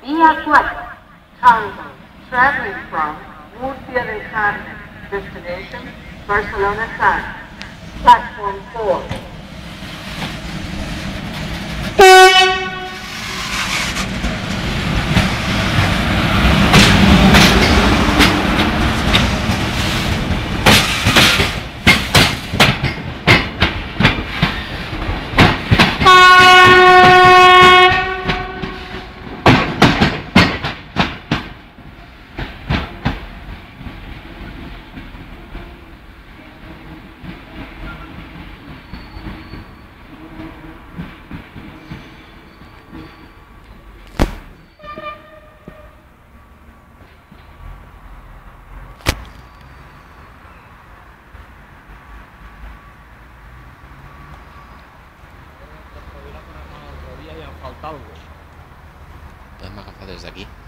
Via 4, Tango, traveling from Murcia del Carmen, destination Barcelona South, platform 4. Podem agafar des d'aquí.